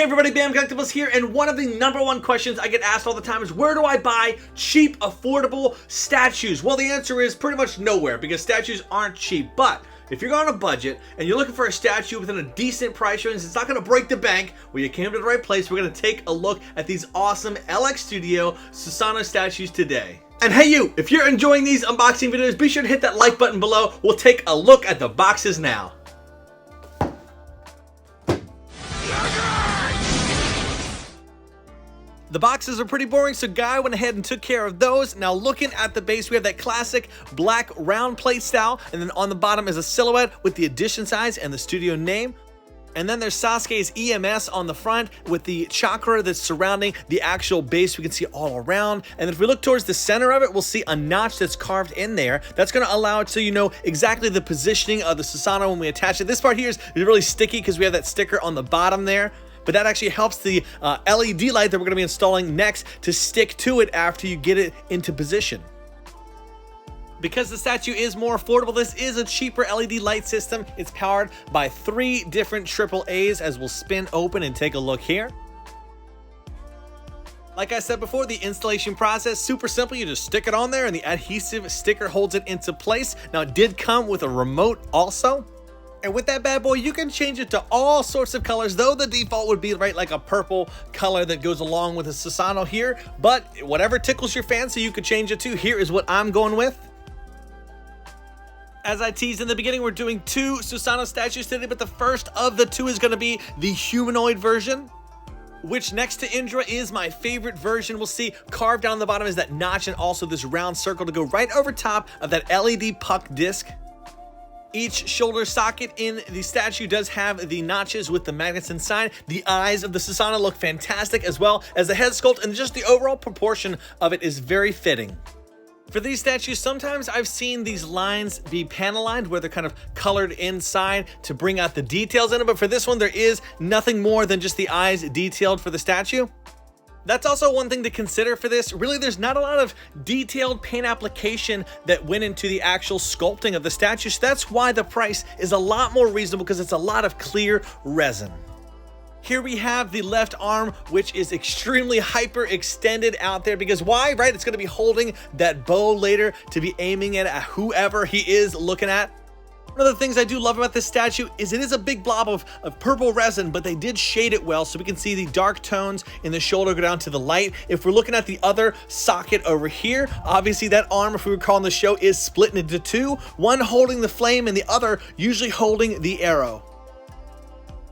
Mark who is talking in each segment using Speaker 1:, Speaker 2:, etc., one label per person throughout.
Speaker 1: Hey everybody, Bam Collectibles here, and one of the #1 questions I get asked all the time is where do I buy cheap, affordable statues? Well, the answer is pretty much nowhere, because statues aren't cheap. But if you're on a budget and you're looking for a statue within a decent price range, it's not going to break the bank, well, you came to the right place. We're going to take a look at these awesome LX Studio Susanoo statues today. And hey you, if you're enjoying these unboxing videos, be sure to hit that like button below. We'll take a look at the boxes now. The boxes are pretty boring, so Guy went ahead and took care of those. Now looking at the base, we have that classic black round plate style, and then on the bottom is a silhouette with the edition size and the studio name. And then there's Sasuke's EMS on the front with the chakra that's surrounding the actual base. We can see all around. And then if we look towards the center of it, we'll see a notch that's carved in there. That's going to allow it so you know exactly the positioning of the Susanoo when we attach it. This part here is really sticky because we have that sticker on the bottom there. But that actually helps the LED light that we're going to be installing next to stick to it after you get it into position. Because the statue is more affordable, this is a cheaper LED light system. It's powered by 3 different AAAs, as we'll spin open and take a look here. Like I said before, the installation process, super simple. You just stick it on there and the adhesive sticker holds it into place. Now it did come with a remote also. And with that bad boy, you can change it to all sorts of colors, though the default would be right like a purple color that goes along with a Susanoo here. But whatever tickles your fancy, you could change it to. Here is what I'm going with. As I teased in the beginning, we're doing 2 Susanoo statues today, but the first of the 2 is going to be the humanoid version, which next to Indra is my favorite version. We'll see carved down the bottom is that notch and also this round circle to go right over top of that LED puck disc. Each shoulder socket in the statue does have the notches with the magnets inside. The eyes of the Susanoo look fantastic, as well as the head sculpt, and just the overall proportion of it is very fitting. For these statues, sometimes I've seen these lines be panel lined where they're kind of colored inside to bring out the details in it, but for this one there is nothing more than just the eyes detailed for the statue. That's also one thing to consider for this. Really, there's not a lot of detailed paint application that went into the actual sculpting of the statue, so that's why the price is a lot more reasonable, because it's a lot of clear resin. Here we have the left arm, which is extremely hyper extended out there, because why, right? It's going to be holding that bow later to be aiming it at whoever he is looking at. One of the things I do love about this statue is it is a big blob of purple resin, but they did shade it well, so we can see the dark tones in the shoulder go down to the light. If we're looking at the other socket over here, obviously that arm, if we recall in the show, is split into 2, one holding the flame and the other usually holding the arrow.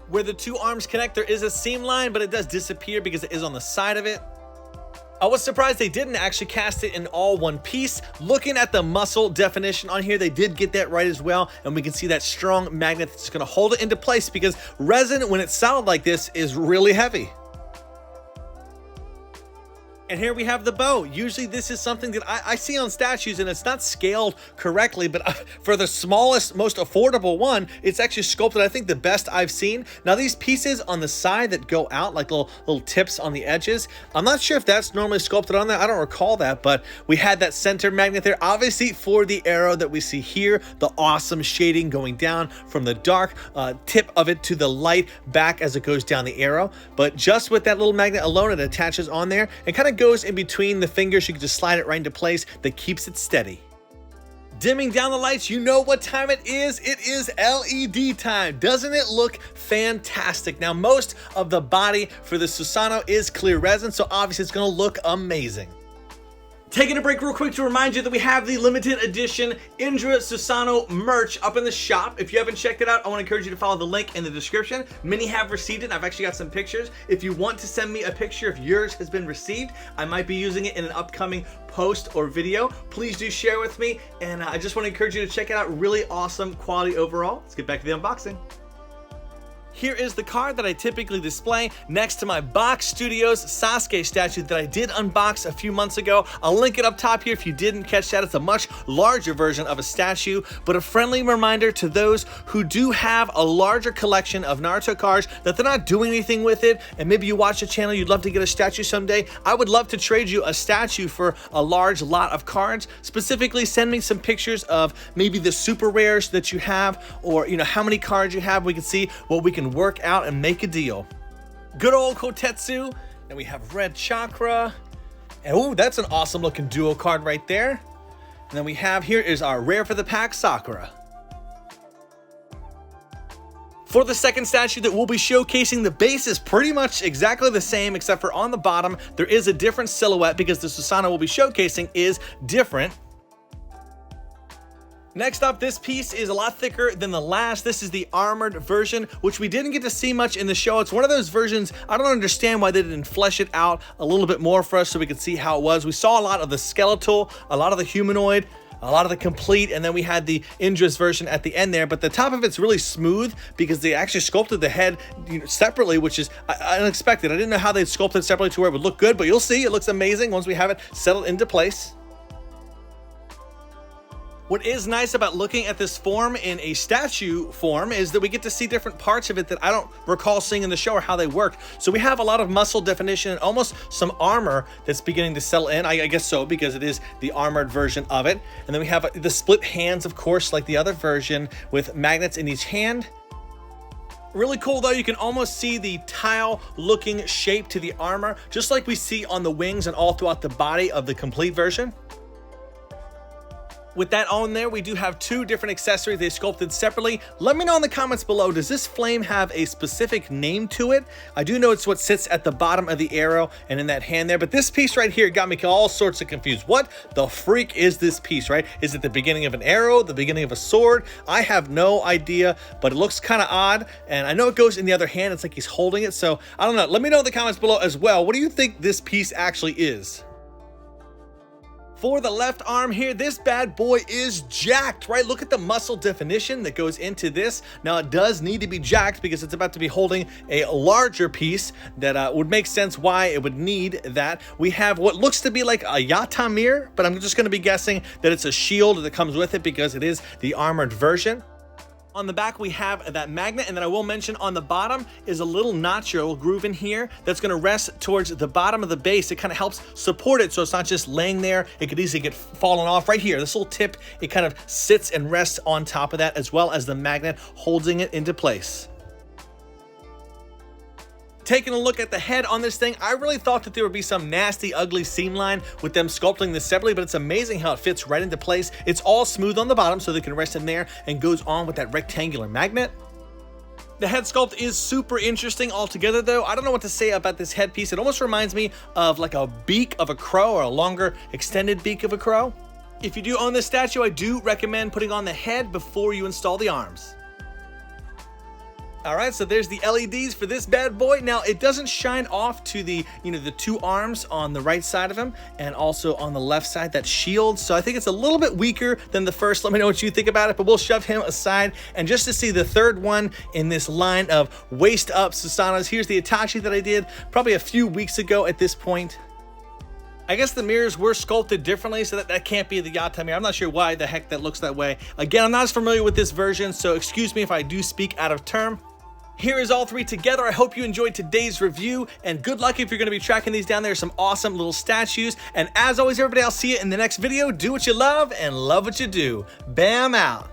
Speaker 1: Where the 2 arms connect, there is a seam line, but it does disappear because it is on the side of it. I was surprised they didn't actually cast it in all one piece. Looking at the muscle definition on here, they did get that right as well, and we can see that strong magnet that's going to hold it into place, because resin, when it's solid like this, is really heavy. And here we have the bow. Usually this is something that I see on statues and it's not scaled correctly, but for the smallest, most affordable one, it's actually sculpted, I think, the best I've seen. Now these pieces on the side that go out, like little tips on the edges, I'm not sure if that's normally sculpted on there. I don't recall that, but we had that center magnet there, obviously for the arrow that we see here, the awesome shading going down from the dark tip of it to the light back as it goes down the arrow. But just with that little magnet alone, it attaches on there and kind of goes in between the fingers. You can just slide it right into place. That keeps it steady. Dimming down the lights, you know what time it is. It is LED time. Doesn't it look fantastic? Now, most of the body for the Susanoo is clear resin, so obviously it's going to look amazing. Taking a break real quick to remind you that we have the limited edition Indra Susanoo merch up in the shop. If you haven't checked it out, I want to encourage you to follow the link in the description. Many have received it. I've actually got some pictures. If you want to send me a picture if yours has been received, I might be using it in an upcoming post or video. Please do share with me, and I just want to encourage you to check it out. Really awesome quality overall. Let's get back to the unboxing. Here is the card that I typically display next to my Box Studios Sasuke statue that I did unbox a few months ago. I'll link it up top here if you didn't catch that. It's a much larger version of a statue, but a friendly reminder to those who do have a larger collection of Naruto cards that they're not doing anything with it, and maybe you watch the channel, you'd love to get a statue someday. I would love to trade you a statue for a large lot of cards. Specifically, send me some pictures of maybe the super rares that you have, or how many cards you have. We can see what we can work out and make a deal. Good old Kotetsu. Then we have Red Chakra. And oh, that's an awesome looking duo card right there. And then we have here is our rare for the pack, Sakura. For the second statue that we'll be showcasing, the base is pretty much exactly the same, except for on the bottom, there is a different silhouette because the Susanoo we'll be showcasing is different. Next up, this piece is a lot thicker than the last. This is the armored version, which we didn't get to see much in the show. It's one of those versions, I don't understand why they didn't flesh it out a little bit more for us so we could see how it was. We saw a lot of the skeletal, a lot of the humanoid, a lot of the complete, and then we had the Indra's version at the end there, but the top of it's really smooth because they actually sculpted the head separately, which is unexpected. I didn't know how they'd sculpted separately to where it would look good, but you'll see it looks amazing once we have it settled into place. What is nice about looking at this form in a statue form is that we get to see different parts of it that I don't recall seeing in the show or how they work. So we have a lot of muscle definition and almost some armor that's beginning to settle in. I guess so, because it is the armored version of it. And then we have the split hands, of course, like the other version with magnets in each hand. Really cool though, you can almost see the tile looking shape to the armor, just like we see on the wings and all throughout the body of the complete version. With that on there, we do have two different accessories they sculpted separately. Let me know in the comments below, does this flame have a specific name to it? I do know it's what sits at the bottom of the arrow and in that hand there, but this piece right here got me all sorts of confused. What the freak is this piece, right? Is it the beginning of an arrow, the beginning of a sword? I have no idea, but it looks kind of odd, and I know it goes in the other hand. It's like he's holding it, so I don't know. Let me know in the comments below as well. What do you think this piece actually is? For the left arm here, this bad boy is jacked, right? Look at the muscle definition that goes into this. Now it does need to be jacked because it's about to be holding a larger piece that would make sense why it would need that. We have what looks to be like a yatamir, but I'm just gonna be guessing that it's a shield that comes with it because it is the armored version. On the back, we have that magnet, and then I will mention on the bottom is a little notch or a little groove in here that's going to rest towards the bottom of the base. It kind of helps support it so it's not just laying there. It could easily get fallen off right here. This little tip, it kind of sits and rests on top of that, as well as the magnet holding it into place. Taking a look at the head on this thing, I really thought that there would be some nasty, ugly seam line with them sculpting this separately, but it's amazing how it fits right into place. It's all smooth on the bottom so they can rest in there and goes on with that rectangular magnet. The head sculpt is super interesting altogether though. I don't know what to say about this headpiece. It almost reminds me of like a beak of a crow or a longer extended beak of a crow. If you do own this statue, I do recommend putting on the head before you install the arms. All right, so there's the LEDs for this bad boy. Now it doesn't shine off to the, the two arms on the right side of him and also on the left side, that shield. So I think it's a little bit weaker than the first. Let me know what you think about it, but we'll shove him aside. And just to see the third one in this line of waist up Susanoo's, here's the Itachi that I did probably a few weeks ago at this point. I guess the mirrors were sculpted differently, so that can't be the Yatamir. I'm not sure why the heck that looks that way. Again, I'm not as familiar with this version, so excuse me if I do speak out of term. Here is all three together. I hope you enjoyed today's review, and good luck if you're going to be tracking these down. There's some awesome little statues, and as always, everybody, I'll see you in the next video. Do what you love and love what you do. Bam out.